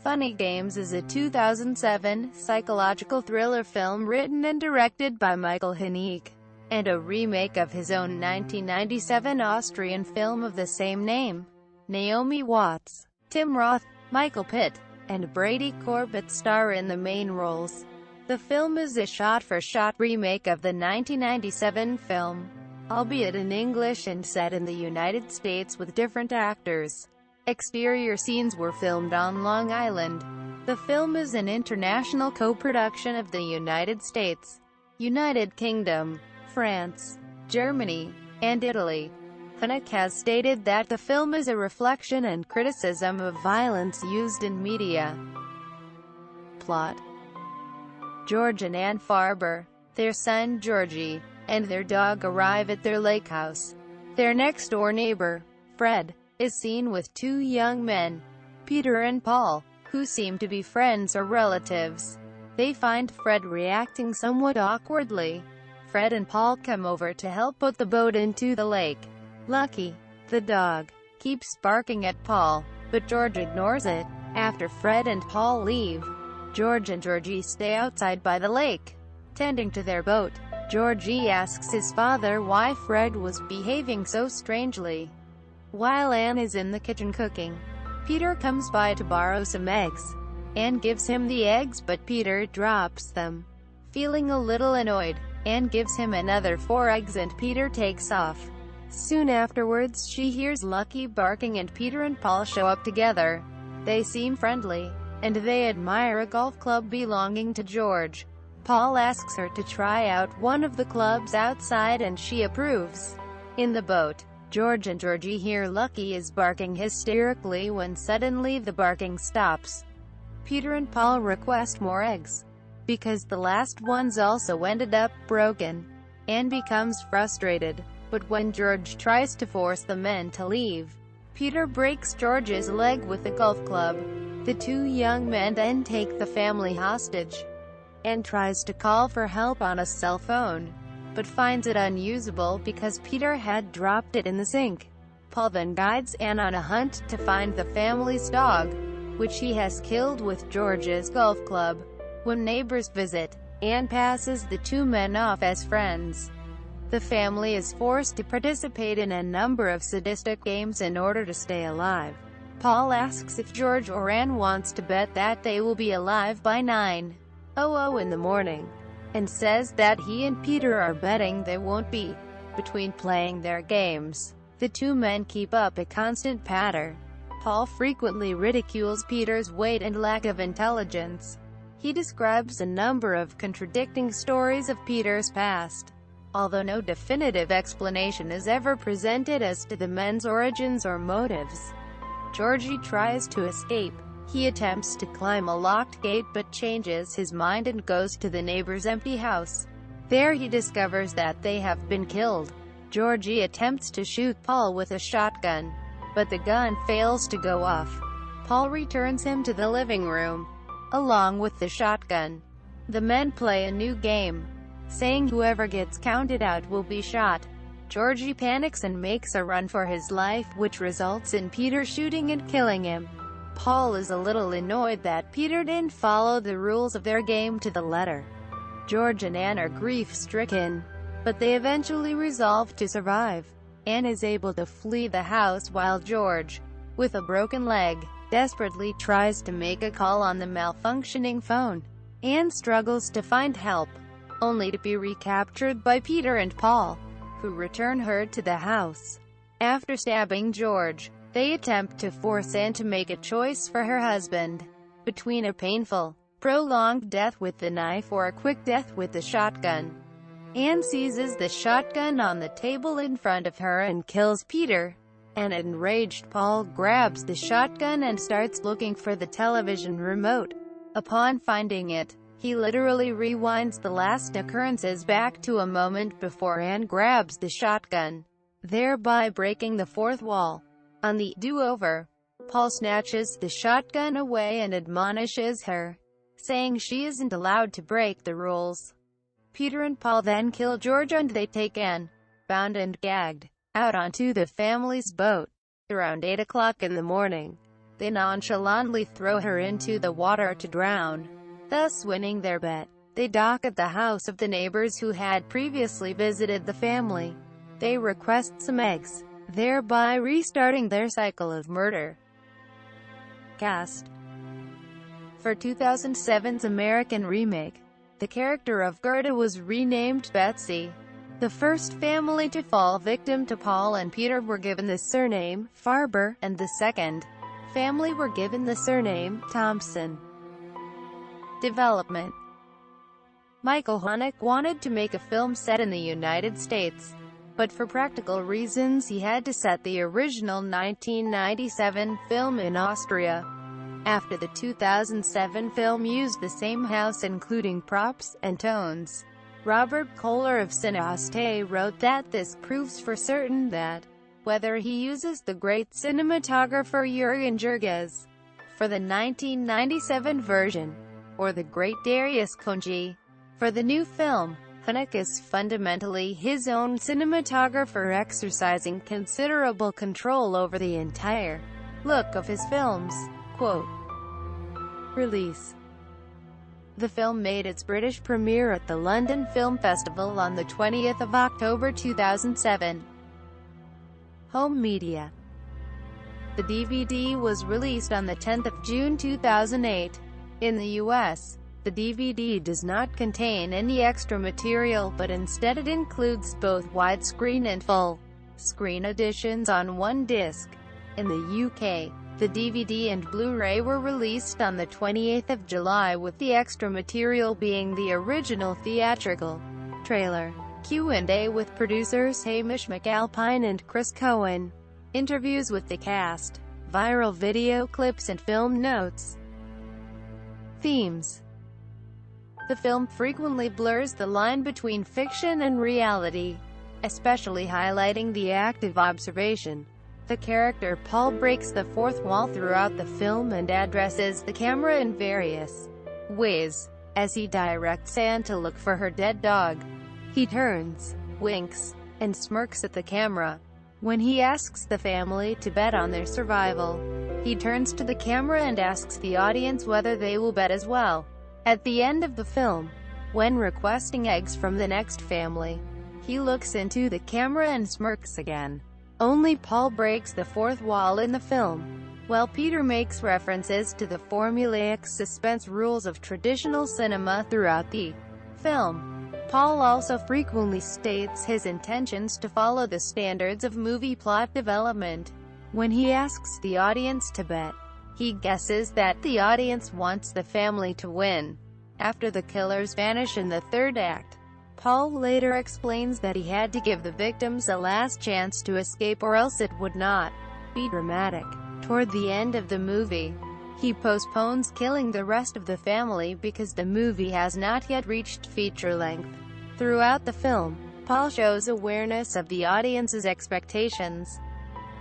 Funny Games is a 2007 psychological thriller film written and directed by Michael Haneke, and a remake of his own 1997 Austrian film of the same name. Naomi Watts, Tim Roth, Michael Pitt, and Brady Corbett star in the main roles. The film is a shot-for-shot remake of the 1997 film, albeit in English and set in the United States with different actors. Exterior scenes were filmed on Long Island. The film is an international co-production of the United States, United Kingdom, France, Germany, and Italy. Haneke has stated that the film is a reflection and criticism of violence used in media. Plot: George and Ann Farber, their son Georgie, and their dog arrive at their lake house. Their next-door neighbor, Fred, is seen with two young men, Peter and Paul, who seem to be friends or relatives. They find Fred reacting somewhat awkwardly. Fred and Paul come over to help put the boat into the lake. Lucky, the dog, keeps barking at Paul, but George ignores it. After Fred and Paul leave, George and Georgie stay outside by the lake, tending to their boat. Georgie asks his father why Fred was behaving so strangely. While Ann is in the kitchen cooking, Peter comes by to borrow some eggs. Ann gives him the eggs but Peter drops them. Feeling a little annoyed, Ann gives him another 4 eggs and Peter takes off. Soon afterwards she hears Lucky barking and Peter and Paul show up together. They seem friendly, and they admire a golf club belonging to George. Paul asks her to try out one of the clubs outside and she approves. In the boat, George and Georgie hear Lucky is barking hysterically when suddenly the barking stops. Peter and Paul request more eggs, because the last ones also ended up broken. Ann becomes frustrated, but when George tries to force the men to leave, Peter breaks George's leg with a golf club. The two young men then take the family hostage. Ann tries to call for help on a cell phone, but finds it unusable because Peter had dropped it in the sink. Paul then guides Ann on a hunt to find the family's dog, which he has killed with George's golf club. When neighbors visit, Ann passes the two men off as friends. The family is forced to participate in a number of sadistic games in order to stay alive. Paul asks if George or Ann wants to bet that they will be alive by 9:00 in the morning, and says that he and Peter are betting they won't be. Between playing their games, the two men keep up a constant patter. Paul frequently ridicules Peter's weight and lack of intelligence. He describes a number of contradicting stories of Peter's past, although no definitive explanation is ever presented as to the men's origins or motives. Georgie tries to escape. He attempts to climb a locked gate but changes his mind and goes to the neighbor's empty house. There he discovers that they have been killed. Georgie attempts to shoot Paul with a shotgun, but the gun fails to go off. Paul returns him to the living room, along with the shotgun. The men play a new game, saying whoever gets counted out will be shot. Georgie panics and makes a run for his life, which results in Peter shooting and killing him. Paul is a little annoyed that Peter didn't follow the rules of their game to the letter. George and Ann are grief-stricken, but they eventually resolve to survive. Ann is able to flee the house while George, with a broken leg, desperately tries to make a call on the malfunctioning phone. Ann struggles to find help, only to be recaptured by Peter and Paul, who return her to the house. After stabbing George, they attempt to force Ann to make a choice for her husband, between a painful, prolonged death with the knife or a quick death with the shotgun. Ann seizes the shotgun on the table in front of her and kills Peter. An enraged Paul grabs the shotgun and starts looking for the television remote. Upon finding it, he literally rewinds the last occurrences back to a moment before Ann grabs the shotgun, thereby breaking the fourth wall. On the do-over, Paul snatches the shotgun away and admonishes her, saying she isn't allowed to break the rules. Peter and Paul then kill George and they take Ann, bound and gagged, out onto the family's boat. Around 8 o'clock in the morning, They nonchalantly throw her into the water to drown, thus winning their bet. They dock at the house of the neighbors who had previously visited the family. They request some eggs, thereby restarting their cycle of murder. Cast. For 2007's American remake, the character of Gerda was renamed Betsy. The first family to fall victim to Paul and Peter were given the surname Farber, and the second family were given the surname Thompson. Development. Michael Haneke wanted to make a film set in the United States, but for practical reasons he had to set the original 1997 film in Austria. After the 2007 film used the same house including props and tones, Robert Kohler of Cineaste wrote that this proves for certain that, whether he uses the great cinematographer Jürgen Jerges for the 1997 version, or the great Darius Khondji for the new film, Haneke is fundamentally his own cinematographer exercising considerable control over the entire look of his films. Quote. Release. The film made its British premiere at the London Film Festival on the 20th of October 2007. Home media. The DVD was released on the 10th of June 2008. In the US, the DVD does not contain any extra material, but instead it includes both widescreen and full-screen editions on one disc. In the UK, the DVD and Blu-ray were released on the 28th of July, with the extra material being the original theatrical trailer, Q&A with producers Hamish McAlpine and Chris Cohen, interviews with the cast, viral video clips and film notes. Themes. The film frequently blurs the line between fiction and reality, especially highlighting the act of observation. The character Paul breaks the fourth wall throughout the film and addresses the camera in various ways. As he directs Anne to look for her dead dog, he turns, winks, and smirks at the camera. When he asks the family to bet on their survival, he turns to the camera and asks the audience whether they will bet as well. At the end of the film, when requesting eggs from the next family, he looks into the camera and smirks again. Only Paul breaks the fourth wall in the film. While Peter makes references to the formulaic suspense rules of traditional cinema throughout the film, Paul also frequently states his intentions to follow the standards of movie plot development. When he asks the audience to bet, he guesses that the audience wants the family to win. After the killers vanish in the third act, Paul later explains that he had to give the victims a last chance to escape or else it would not be dramatic. Toward the end of the movie, he postpones killing the rest of the family because the movie has not yet reached feature length. Throughout the film, Paul shows awareness of the audience's expectations.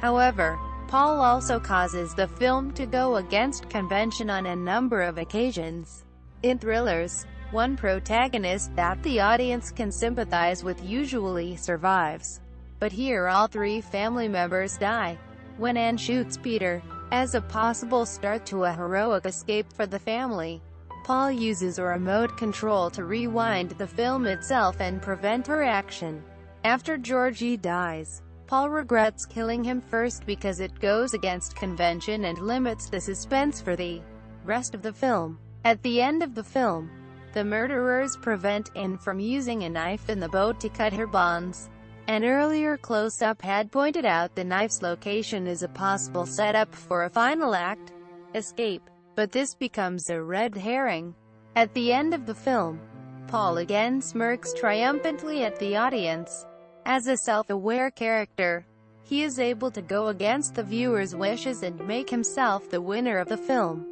However, Paul also causes the film to go against convention on a number of occasions. In thrillers, one protagonist that the audience can sympathize with usually survives. But here all three family members die. When Anne shoots Peter, as a possible start to a heroic escape for the family, Paul uses a remote control to rewind the film itself and prevent her action. After Georgie dies, Paul regrets killing him first because it goes against convention and limits the suspense for the rest of the film. At the end of the film, the murderers prevent Anne from using a knife in the boat to cut her bonds. An earlier close-up had pointed out the knife's location is a possible setup for a final act escape, but this becomes a red herring. At the end of the film, Paul again smirks triumphantly at the audience. As a self-aware character, he is able to go against the viewer's wishes and make himself the winner of the film.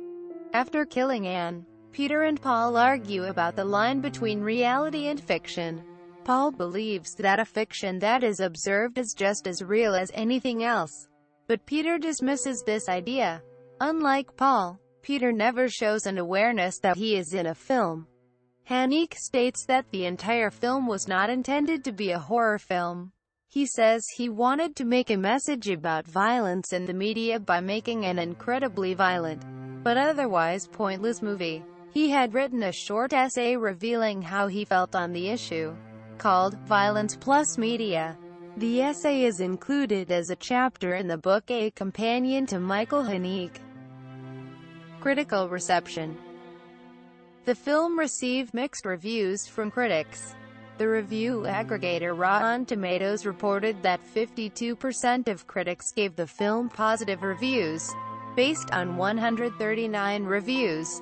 After killing Anne, Peter and Paul argue about the line between reality and fiction. Paul believes that a fiction that is observed is just as real as anything else. But Peter dismisses this idea. Unlike Paul, Peter never shows an awareness that he is in a film. Haneke states that the entire film was not intended to be a horror film. He says he wanted to make a message about violence in the media by making an incredibly violent, but otherwise pointless movie. He had written a short essay revealing how he felt on the issue, called Violence Plus Media. The essay is included as a chapter in the book A Companion to Michael Haneke. Critical reception. The film received mixed reviews from critics. The review aggregator Rotten Tomatoes reported that 52% of critics gave the film positive reviews, based on 139 reviews.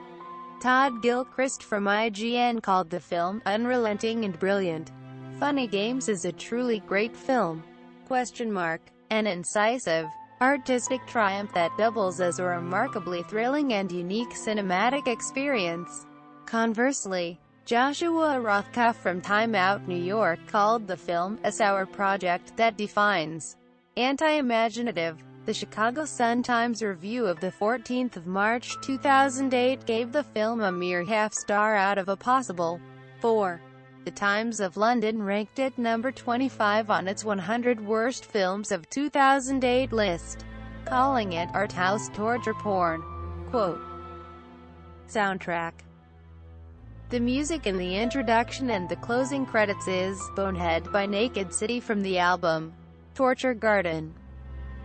Todd Gilchrist from IGN called the film unrelenting and brilliant. Funny Games is a truly great film. An incisive, artistic triumph that doubles as a remarkably thrilling and unique cinematic experience. Conversely, Joshua Rothkopf from Time Out New York called the film a sour project that defines anti-imaginative. The Chicago Sun-Times review of the 14th of March 2008 gave the film a mere half-star out of a possible 4. The Times of London ranked it number 25 on its 100 worst films of 2008 list, calling it art house torture porn. Quote, soundtrack. The music in the introduction and the closing credits is Bonehead by Naked City from the album Torture Garden.